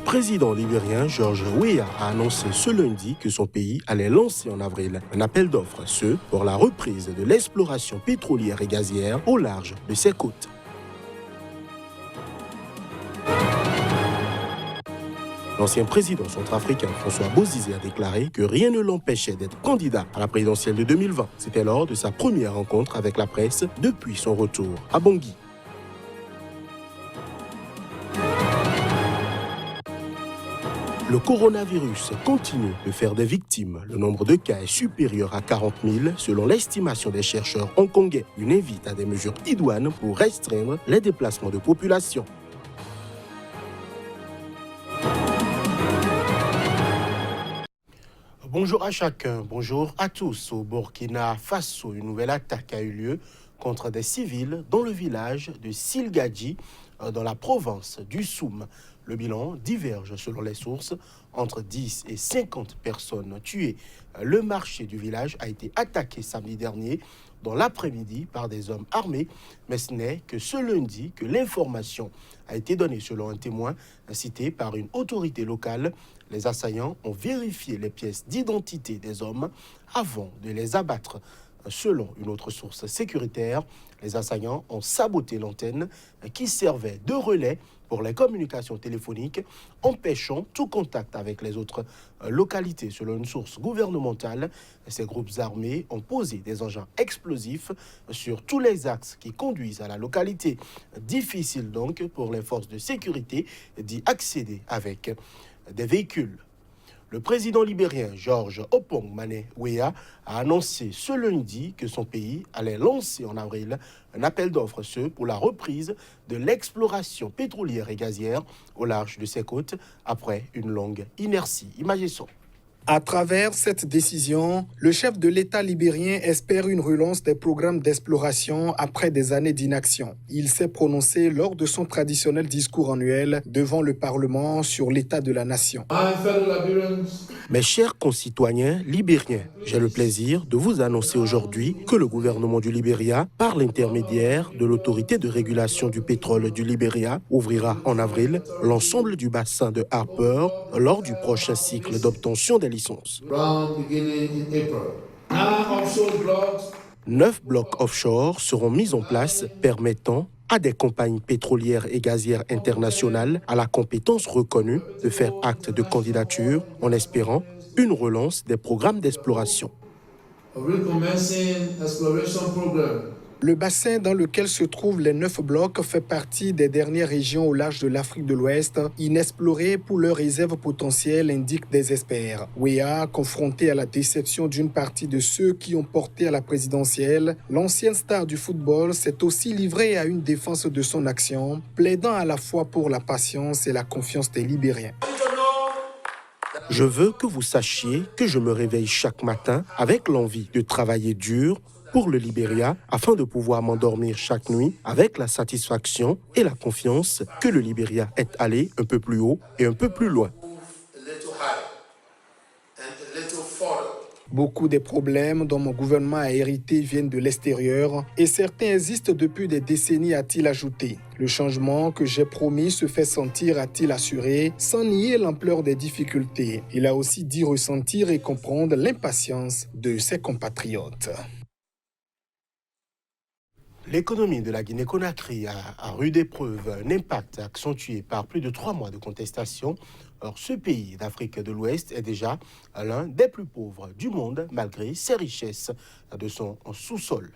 président libérien George Weah a annoncé ce lundi que son pays allait lancer en avril un appel d'offres, pour la reprise de l'exploration pétrolière et gazière au large de ses côtes. L'ancien président centrafricain François Bozizé a déclaré que rien ne l'empêchait d'être candidat à la présidentielle de 2020. C'était lors de sa première rencontre avec la presse depuis son retour à Bangui. Le coronavirus continue de faire des victimes. Le nombre de cas est supérieur à 40 000 selon l'estimation des chercheurs hongkongais. Une invite à des mesures idoines pour restreindre les déplacements de population. Bonjour à chacun, bonjour à tous. Au Burkina Faso, une nouvelle attaque a eu lieu contre des civils dans le village de Silgadji, dans la province du Soum. Le bilan diverge selon les sources, entre 10 et 50 personnes tuées. Le marché du village a été attaqué samedi dernier dans l'après-midi par des hommes armés, mais ce n'est que ce lundi que l'information a été donnée selon un témoin cité par une autorité locale. Les assaillants ont vérifié les pièces d'identité des hommes avant de les abattre. Selon une autre source sécuritaire, les assaillants ont saboté l'antenne qui servait de relais pour les communications téléphoniques, empêchant tout contact avec les autres localités. Selon une source gouvernementale, ces groupes armés ont posé des engins explosifs sur tous les axes qui conduisent à la localité. Difficile donc pour les forces de sécurité d'y accéder avec des véhicules. Le président libérien George Oppong Weah a annoncé ce lundi que son pays allait lancer en avril un appel d'offres pour la reprise de l'exploration pétrolière et gazière au large de ses côtes après une longue inertie. Imaginez. À travers cette décision, le chef de l'État libérien espère une relance des programmes d'exploration après des années d'inaction. Il s'est prononcé lors de son traditionnel discours annuel devant le Parlement sur l'état de la nation. Mes chers concitoyens libériens, j'ai le plaisir de vous annoncer aujourd'hui que le gouvernement du Libéria, par l'intermédiaire de l'autorité de régulation du pétrole du Libéria, ouvrira en avril l'ensemble du bassin de Harper lors du prochain cycle d'obtention des licences. 9 blocs offshore seront mis en place permettant à des compagnies pétrolières et gazières internationales à la compétence reconnue de faire acte de candidature en espérant une relance des programmes d'exploration. Le bassin dans lequel se trouvent les 9 blocs fait partie des dernières régions au large de l'Afrique de l'Ouest, inexplorées pour leurs réserves potentielles, indiquent des experts. Weah, confronté à la déception d'une partie de ceux qui ont porté à la présidentielle, l'ancienne star du football s'est aussi livré à une défense de son action, plaidant à la fois pour la patience et la confiance des Libériens. Je veux que vous sachiez que je me réveille chaque matin avec l'envie de travailler dur pour le Libéria, afin de pouvoir m'endormir chaque nuit avec la satisfaction et la confiance que le Libéria est allé un peu plus haut et un peu plus loin. Beaucoup des problèmes dont mon gouvernement a hérité viennent de l'extérieur et certains existent depuis des décennies, a-t-il ajouté. Le changement que j'ai promis se fait sentir, a-t-il assuré, sans nier l'ampleur des difficultés. Il a aussi dit ressentir et comprendre l'impatience de ses compatriotes. L'économie de la Guinée-Conakry a à rude épreuve un impact accentué par plus de 3 mois de contestation. Or, ce pays d'Afrique de l'Ouest est déjà l'un des plus pauvres du monde malgré ses richesses de son sous-sol.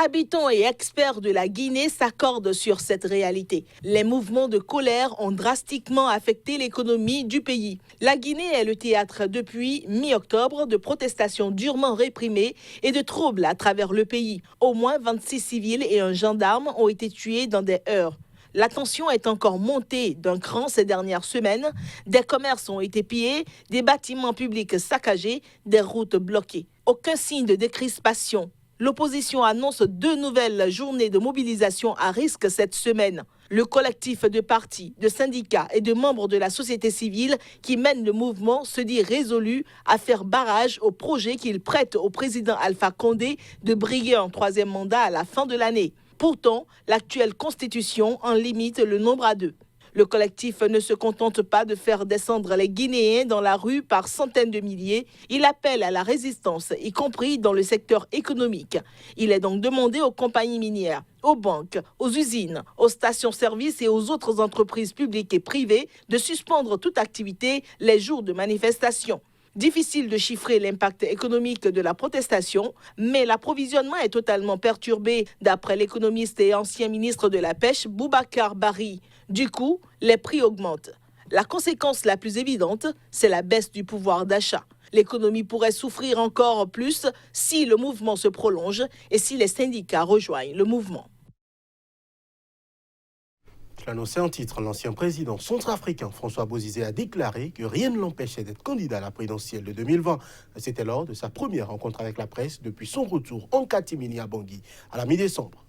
Habitants et experts de la Guinée s'accordent sur cette réalité. Les mouvements de colère ont drastiquement affecté l'économie du pays. La Guinée est le théâtre depuis mi-octobre de protestations durement réprimées et de troubles à travers le pays. Au moins 26 civils et un gendarme ont été tués dans des heurts. La tension est encore montée d'un cran ces dernières semaines. Des commerces ont été pillés, des bâtiments publics saccagés, des routes bloquées. Aucun signe de décrispation. L'opposition annonce 2 nouvelles journées de mobilisation à risque cette semaine. Le collectif de partis, de syndicats et de membres de la société civile qui mènent le mouvement se dit résolu à faire barrage au projet qu'il prête au président Alpha Condé de briguer un 3e mandat à la fin de l'année. Pourtant, l'actuelle constitution en limite le nombre à 2. Le collectif ne se contente pas de faire descendre les Guinéens dans la rue par centaines de milliers. Il appelle à la résistance, y compris dans le secteur économique. Il est donc demandé aux compagnies minières, aux banques, aux usines, aux stations-service et aux autres entreprises publiques et privées de suspendre toute activité les jours de manifestation. Difficile de chiffrer l'impact économique de la protestation, mais l'approvisionnement est totalement perturbé, d'après l'économiste et ancien ministre de la Pêche, Boubacar Bari. Du coup, les prix augmentent. La conséquence la plus évidente, c'est la baisse du pouvoir d'achat. L'économie pourrait souffrir encore plus si le mouvement se prolonge et si les syndicats rejoignent le mouvement. Annoncé en titre, l'ancien président centrafricain François Bozizé a déclaré que rien ne l'empêchait d'être candidat à la présidentielle de 2020. C'était lors de sa première rencontre avec la presse depuis son retour en catimini à Bangui à la mi-décembre.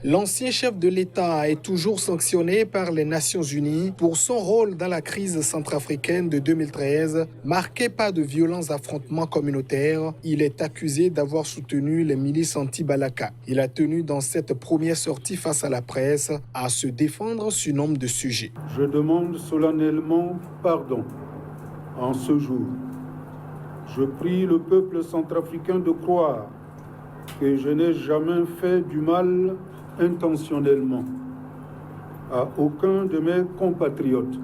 L'ancien chef de l'État est toujours sanctionné par les Nations Unies pour son rôle dans la crise centrafricaine de 2013, marquée par de violents affrontements communautaires. Il est accusé d'avoir soutenu les milices anti-Balaka. Il a tenu dans cette première sortie face à la presse à se défendre sur nombre de sujets. Je demande solennellement pardon en ce jour. Je prie le peuple centrafricain de croire que je n'ai jamais fait du mal intentionnellement à aucun de mes compatriotes.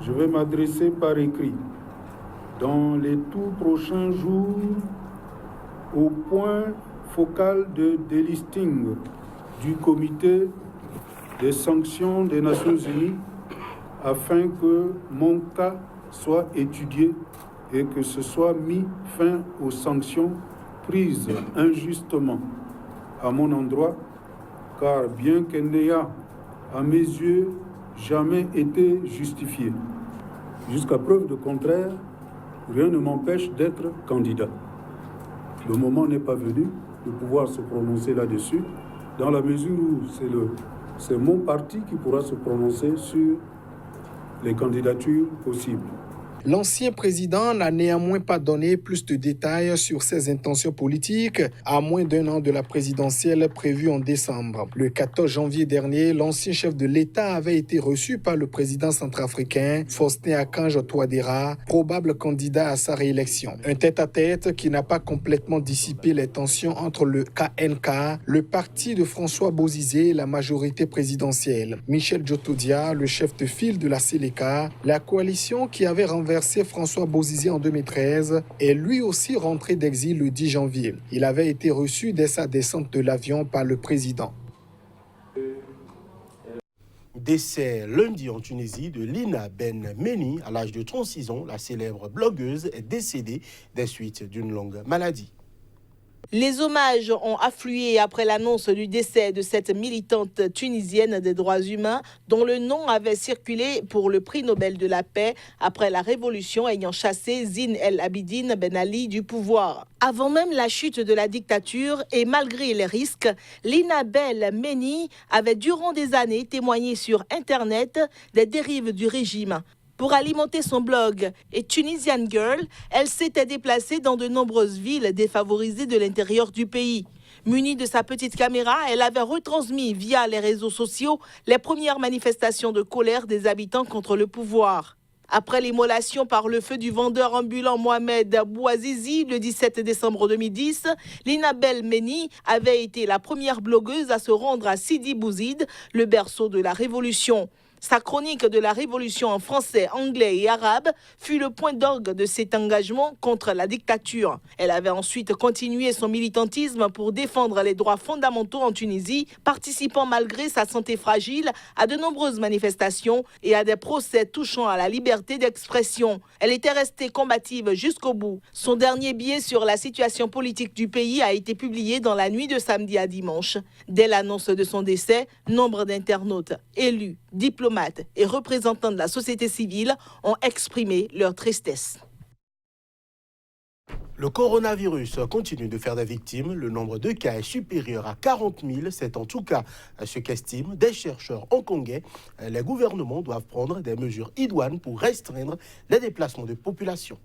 Je vais m'adresser par écrit dans les tout prochains jours au point focal de délisting du comité des sanctions des Nations Unies afin que mon cas soit étudié et que ce soit mis fin aux sanctions prises injustement à mon endroit, car bien qu'elle n'ait, à mes yeux, jamais été justifiée, jusqu'à preuve de contraire, rien ne m'empêche d'être candidat. Le moment n'est pas venu de pouvoir se prononcer là-dessus, dans la mesure où c'est mon parti qui pourra se prononcer sur les candidatures possibles. L'ancien président n'a néanmoins pas donné plus de détails sur ses intentions politiques à moins d'un an de la présidentielle prévue en décembre. Le 14 janvier dernier, l'ancien chef de l'État avait été reçu par le président centrafricain Faustin Archange Touadéra, probable candidat à sa réélection. Un tête-à-tête qui n'a pas complètement dissipé les tensions entre le KNK, le parti de François Bozizé et la majorité présidentielle. Michel Djotodia, le chef de file de la Séléka, la coalition qui avait renversé François Bozizé en 2013, est lui aussi rentré d'exil le 10 janvier. Il avait été reçu dès sa descente de l'avion par le président. Décès lundi en Tunisie de Lina Ben Meni, à l'âge de 36 ans. La célèbre blogueuse est décédée des suites d'une longue maladie. Les hommages ont afflué après l'annonce du décès de cette militante tunisienne des droits humains dont le nom avait circulé pour le prix Nobel de la paix après la révolution ayant chassé Zine El Abidine Ben Ali du pouvoir. Avant même la chute de la dictature et malgré les risques, Lina Ben Meni avait durant des années témoigné sur Internet des dérives du régime. Pour alimenter son blog et Tunisian Girl, elle s'était déplacée dans de nombreuses villes défavorisées de l'intérieur du pays. Munie de sa petite caméra, elle avait retransmis via les réseaux sociaux les premières manifestations de colère des habitants contre le pouvoir. Après l'immolation par le feu du vendeur ambulant Mohamed Bouazizi le 17 décembre 2010, Lina Ben Meni avait été la première blogueuse à se rendre à Sidi Bouzid, le berceau de la révolution. Sa chronique de la Révolution en français, anglais et arabe fut le point d'orgue de cet engagement contre la dictature. Elle avait ensuite continué son militantisme pour défendre les droits fondamentaux en Tunisie, participant malgré sa santé fragile à de nombreuses manifestations et à des procès touchant à la liberté d'expression. Elle était restée combative jusqu'au bout. Son dernier billet sur la situation politique du pays a été publié dans la nuit de samedi à dimanche. Dès l'annonce de son décès, nombre d'internautes, élus, diplomates et représentants de la société civile ont exprimé leur tristesse. Le coronavirus continue de faire des victimes. Le nombre de cas est supérieur à 40 000. C'est en tout cas ce qu'estiment des chercheurs hongkongais. Les gouvernements doivent prendre des mesures idoines pour restreindre les déplacements de population.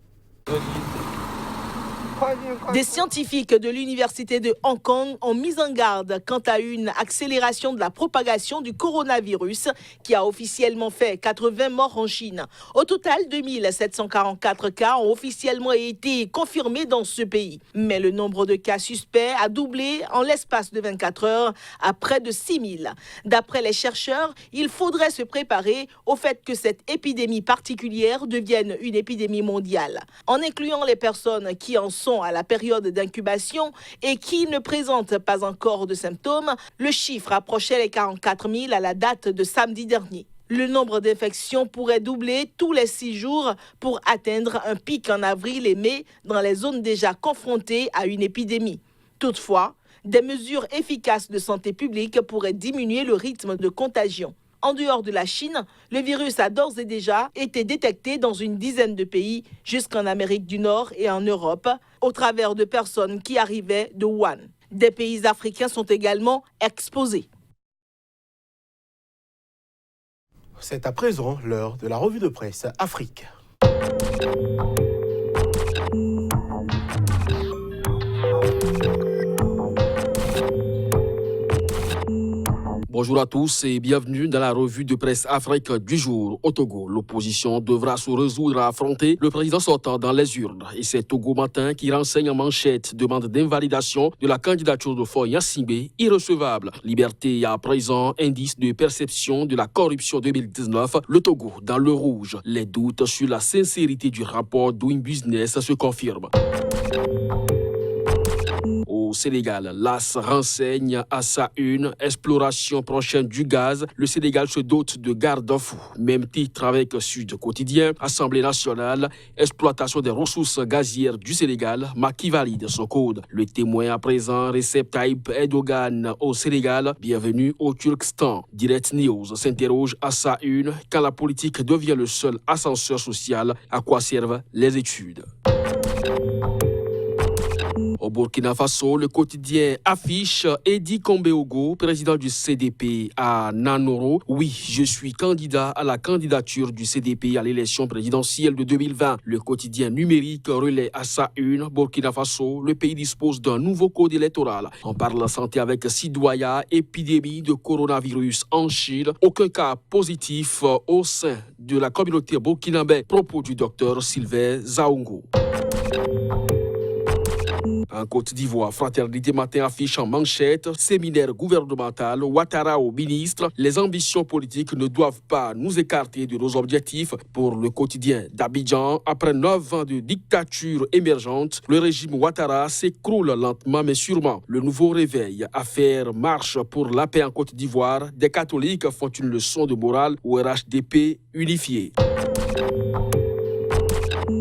Des scientifiques de l'université de Hong Kong ont mis en garde quant à une accélération de la propagation du coronavirus qui a officiellement fait 80 morts en Chine. Au total, 2744 cas ont officiellement été confirmés dans ce pays. Mais le nombre de cas suspects a doublé en l'espace de 24 heures à près de 6000. D'après les chercheurs, il faudrait se préparer au fait que cette épidémie particulière devienne une épidémie mondiale. En incluant les personnes qui en sont à la période d'incubation et qui ne présentent pas encore de symptômes, le chiffre approchait les 44 000 à la date de samedi dernier. Le nombre d'infections pourrait doubler tous les 6 jours pour atteindre un pic en avril et mai dans les zones déjà confrontées à une épidémie. Toutefois, des mesures efficaces de santé publique pourraient diminuer le rythme de contagion. En dehors de la Chine, le virus a d'ores et déjà été détecté dans une dizaine de pays, jusqu'en Amérique du Nord et en Europe, au travers de personnes qui arrivaient de Wuhan. Des pays africains sont également exposés. C'est à présent l'heure de la revue de presse Afrique. Bonjour à tous et bienvenue dans la revue de presse Afrique du jour. Au Togo, l'opposition devra se résoudre à affronter le président sortant dans les urnes. Et c'est Togo Matin qui renseigne en manchette demande d'invalidation de la candidature de Faure Gnassingbé, irrecevable. Liberté à présent, indice de perception de la corruption 2019. Le Togo dans le rouge. Les doutes sur la sincérité du rapport Doing Business se confirment. Au Sénégal, l'AS renseigne à sa une exploration prochaine du gaz. Le Sénégal se dote de garde-fous. Même titre avec Sud Quotidien. Assemblée nationale, exploitation des ressources gazières du Sénégal. Macky valide son code. Le témoin à présent, Recep Tayyip Erdogan au Sénégal. Bienvenue au Turkestan. Direct News s'interroge à sa une. Quand la politique devient le seul ascenseur social, à quoi servent les études? Au Burkina Faso, le quotidien affiche Edi Kombeogo, président du CDP à Nanoro. Oui, je suis candidat à la candidature du CDP à l'élection présidentielle de 2020. Le quotidien numérique relaie à sa une Burkina Faso. Le pays dispose d'un nouveau code électoral. On parle santé avec Sidoya, épidémie de coronavirus en Chine. Aucun cas positif au sein de la communauté burkinabé. Propos du docteur Sylvain Zaongo. En Côte d'Ivoire, Fraternité Matin affiche en manchette séminaire gouvernemental, Ouattara au ministre. Les ambitions politiques ne doivent pas nous écarter de nos objectifs. Pour le quotidien d'Abidjan, après 9 ans de dictature émergente, le régime Ouattara s'écroule lentement mais sûrement. Le nouveau réveil à faire marche pour la paix en Côte d'Ivoire. Des catholiques font une leçon de morale au RHDP unifié.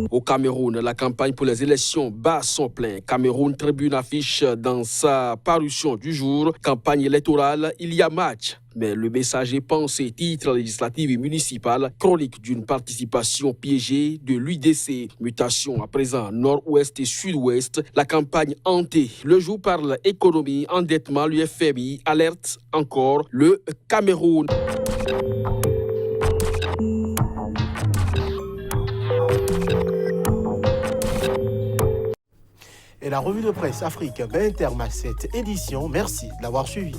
Au Cameroun, la campagne pour les élections bat son plein. Cameroun Tribune affiche dans sa parution du jour, campagne électorale, il y a match. Mais le message est pensé, titre législative et municipal, chronique d'une participation piégée de l'UDC. Mutation à présent nord-ouest et sud-ouest, la campagne hantée. Le jour parle économie, endettement, l'UFMI alerte encore le Cameroun. Et la revue de presse Afrique met un terme à cette édition. Merci de l'avoir suivi.